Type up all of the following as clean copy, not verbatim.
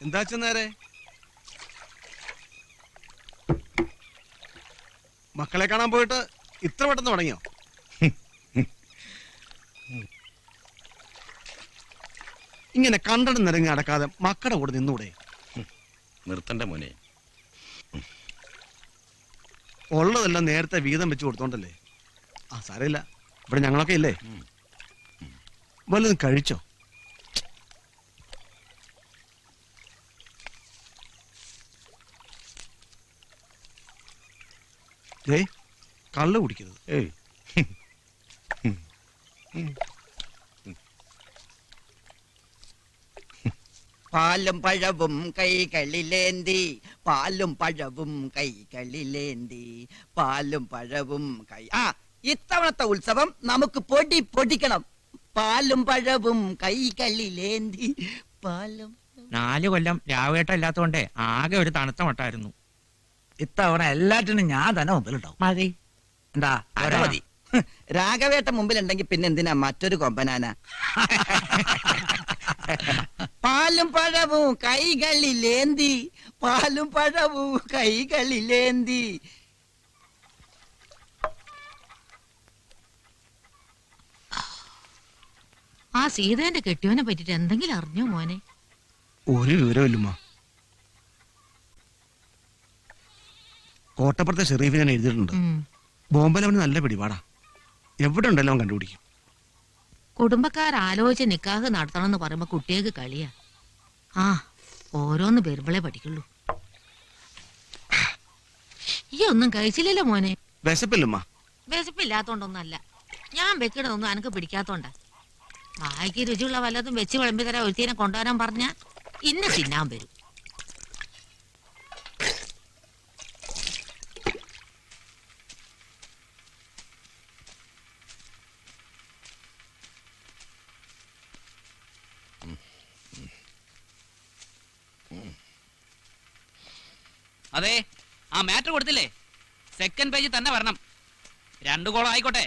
എന്താ നേരെ മക്കളെ കാണാൻ പോയിട്ട് ഇത്ര പെട്ടെന്ന് തുടങ്ങിയോ? ഇങ്ങനെ കണ്ടടും നിരങ്ങി അടക്കാതെ മക്കളുടെ കൂടെ നിന്നൂടെ? നിർത്തണ്ട മോനെ. ഉള്ളതെല്ലാം നേരത്തെ വീതം വെച്ച് കൊടുത്തോണ്ടല്ലേ. ആ സാരമില്ല, ഇവിടെ ഞങ്ങളൊക്കെ ഇല്ലേ. വല്ലതും കഴിച്ചോ? കള്ള് കുടിക്കരുത്. ഏയ് പാലും പഴവും കൈകളിലേന്തി, പാലും പഴവും കൈകളിലേന്തി, പാലും പഴവും ഇത്തവണത്തെ ഉത്സവം നമുക്ക് പൊടിക്കണം. പാലും പഴവും കൈകളിലേന്തി, പാലും. 4 കൊല്ലം രാവേട്ടം ഇല്ലാത്തോണ്ടേ ആകെ ഒരു തണുത്ത മട്ടായിരുന്നു. ഇത്തവണ എല്ലാറ്റിനും ഞാൻ തന്നെ മുമ്പിലുണ്ടാവും. മതി. എന്താ മതി. രാഘവേട്ട മുമ്പിലുണ്ടെങ്കിൽ പിന്നെ എന്തിനാ മറ്റൊരു കൊമ്പനാന? പാലും പഴവും കൈകളിലേന്തി, പാലും പഴവും കൈകളിലേന്തി. ആ സീതേന്റെ കെട്ടിയോനെ പറ്റിട്ട് എന്തെങ്കിലും അറിഞ്ഞോ മോനെ? ഒരു വിവരമില്ലമ്മ. കോട്ടപ്പുറത്തെ ഷെറീഫ് ഞാൻ എഴുതിയിട്ടുണ്ട്. ബോംബെയിൽ അവന് നല്ല പിടിപാടാ. എവിടെ ഉണ്ടല്ലോ അവൻ കണ്ടുപിടിക്കും. കുടുംബക്കാരാലോചിച്ച് നിക്കാഹ് നടത്തണമെന്ന് പറയുമ്പോ കുട്ടികൾക്ക് കളിയാ. ആ ഓരോന്ന് വരുമ്പളേ പഠിക്കുള്ളൂ. ഈ ഒന്നും കഴിച്ചില്ലല്ലോ മോനെ? വിശപ്പില്ലമ്മ. വിശപ്പില്ലാത്തോണ്ടൊന്നല്ല, ഞാൻ വെക്കണതൊന്നും അനക്ക് പിടിക്കാത്തോണ്ടാ. വായിക്ക് രുചിയുള്ള വല്ലതും വെച്ച് വിളമ്പി തരാൻ ഒരുത്തീനെ കൊണ്ടുവരാൻ പറഞ്ഞ ഇന്നെ തിന്നാൻ വരും. അതെ, ആ മാറ്റർ കൊടുത്തില്ലേ? സെക്കൻഡ് പേജിൽ തന്നെ വരണം. 2 കോളം ആയിക്കോട്ടെ.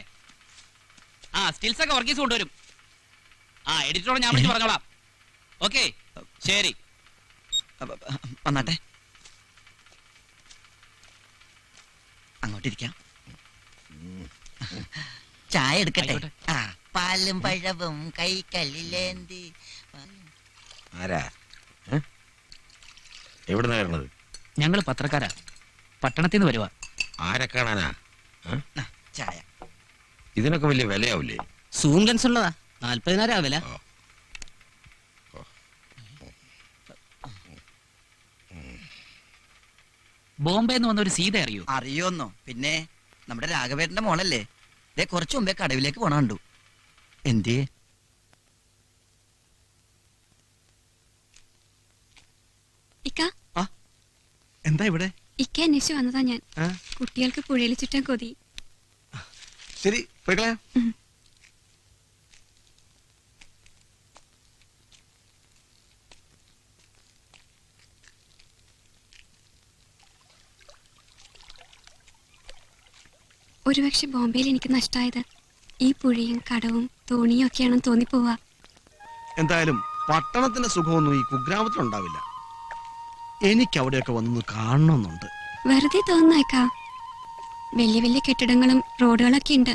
ആ സ്റ്റിൽസ് ഒക്കെ വർഗീസ് കൊണ്ടുവരും. ആ എഡിറ്ററോട് ഞാൻ വിളിച്ച് പറഞ്ഞോളാം. ഓക്കെ, ശരി. വന്നാട്ടെ, അങ്ങോട്ടിരിക്കാം. ചായ എടുക്കട്ടെ? പാലും പഴവും കൈകളിലേന്തി. ആരാ? എവിടുന്നാ വരണത്? ഞങ്ങൾ പത്രക്കാരാ, പട്ടണത്തിൽ നിന്ന് വരുവാ. ആരെ കാണാനാ? ചായ. ഇതിനൊക്കെ വലിയ വിലയാവില്ലേ? സൂം ലെൻസ് ഉള്ളതാ, 40,000 വില. ബോംബെ എന്ന് വന്ന ഒരു സീത അറിയോ? അറിയോന്നോ? പിന്നെ നമ്മുടെ രാഘവേട്ടന്റെ മോളല്ലേ? കുറച്ചു മുമ്പേ കടവിലേക്ക് പോണ കണ്ടു. എന്തേ? എന്താ ഇവിടെ? ഇക്ക അന്വേഷിച്ചു വന്നതാ ഞാൻ. കുട്ടികൾക്ക് പുഴയിൽ ചുറ്റാൻ കൊതി. ശരി, പോയിക്കളയാ. ഒരുപക്ഷെ ബോംബെയിൽ എനിക്ക് നഷ്ടമായത് ഈ പുഴയും കടവും തോണിയും ഒക്കെയാണെന്ന് തോന്നിപ്പോവാ. എന്തായാലും പട്ടണത്തിന്റെ സുഖമൊന്നും ഈ കുഗ്രാമത്തിലുണ്ടാവില്ല. എനിക്ക് അവിടെയൊക്കെ വന്ന് കാണണമെന്നുണ്ട്. വെറുതെ തോന്നുന്നേക്കാ. വലിയ വലിയ കെട്ടിടങ്ങളും റോഡുകളൊക്കെ ഉണ്ട്.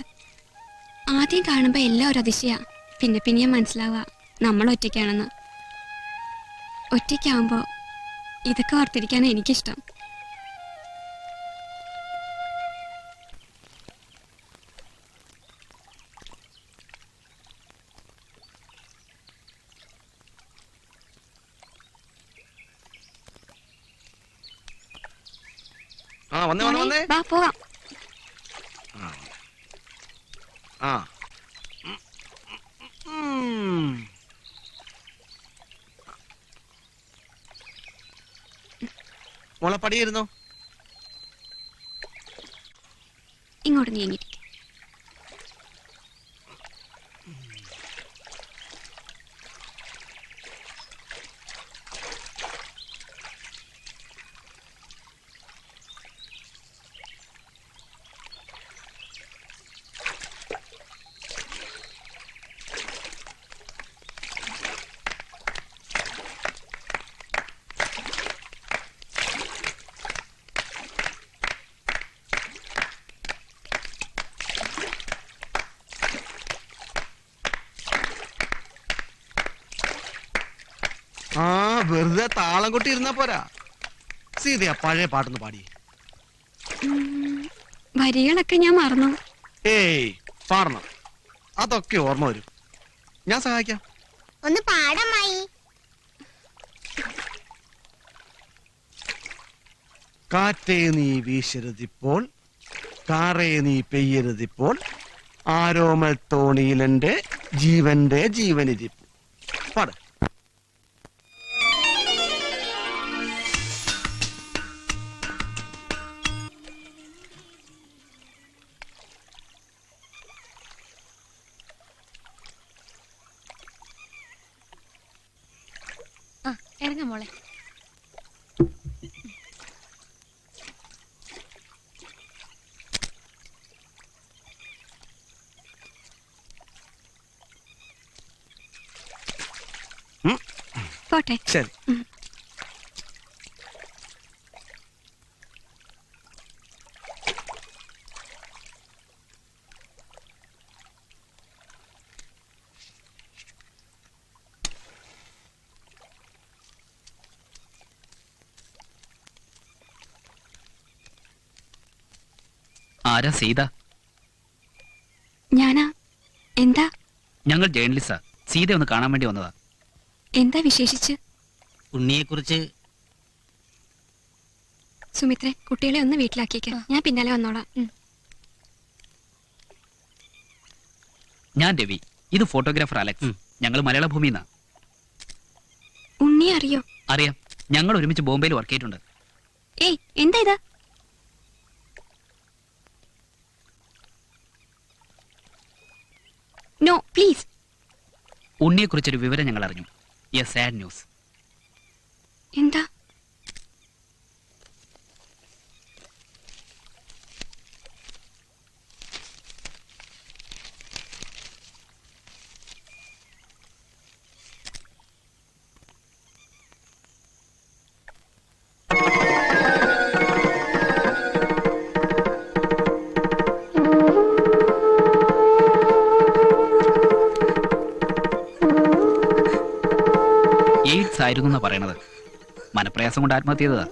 ആദ്യം കാണുമ്പോ എല്ലാം ഒരു അതിശയാ. പിന്നെ പിന്നെ മനസ്സിലാവാ നമ്മൾ ഒറ്റയ്ക്കാണെന്ന്. ഒറ്റയ്ക്കാവുമ്പോ ഇതൊക്കെ ഓർത്തിരിക്കാനാ എനിക്കിഷ്ടം. വാ പോവാം. മോളെ പടിയിരുന്നോ? ഇങ്ങോട്ട് നീങ്ങിട്ട്. ആ വെറുതെ താളം കൊട്ടി ഇരുന്നാ പോരാ. സീതയാ പഴയ പാട്ടൊന്ന് പാടി. വരികളൊക്കെ ഞാൻ മറന്നു. ഏയ് പാടണം, അതൊക്കെ ഓർമ്മ വരും. ഞാൻ സഹായിക്കാം. ഒന്ന് പാടമായി. കാറ്റേ നീ വീശരുതിപ്പോൾ, കാറേ നീ പെയ്യരുതിപ്പോൾ, ആരോമൽ തോണിയിലെന്റെ ജീവന്റെ ജീവനിരിപ്പ്. പാട്. ഇറങ്ങ മോളെ. പോട്ടെ. ശരി. ആരാ സീത? ഞാനാ. എന്താ? ഞങ്ങൾ ജേർണലിസ്റ്റാ. സീത ഒന്ന് കാണാൻ വേണ്ടി വന്നതാ. എന്താ വിശേഷിച്ച്? ഉണ്ണിയെ കുറിച്ച്. സുമിത്രേ, കുട്ടികളെ ഒന്ന് വീട്ടിലാക്കിയേക്ക്. ഞാൻ പിന്നാലെ വന്നോളാം. ഞാൻ രവി, ഇത് ഫോട്ടോഗ്രാഫർ അലക്സ്. ഞങ്ങൾ മലയാള ഭൂമിന്നാ. ഉണ്ണി അറിയോ? അറിയാം, ഞങ്ങൾ ഒരുമിച്ച് ബോംബെയിൽ വർക്ക് ചെയ്തിട്ടുണ്ട്. ഏയ്, എന്താ ഇത്? No please. ഉണ്ണിയെ കുറിച്ചൊരു വിവരം ഞങ്ങൾ അറിഞ്ഞു. A sad news. എന്താ? എയ്ഡ്സ് ആയിരുന്നു എന്നാ പറയണത്. മനപ്രയാസം കൊണ്ട് ആത്മഹത്യ ചെയ്തതാ.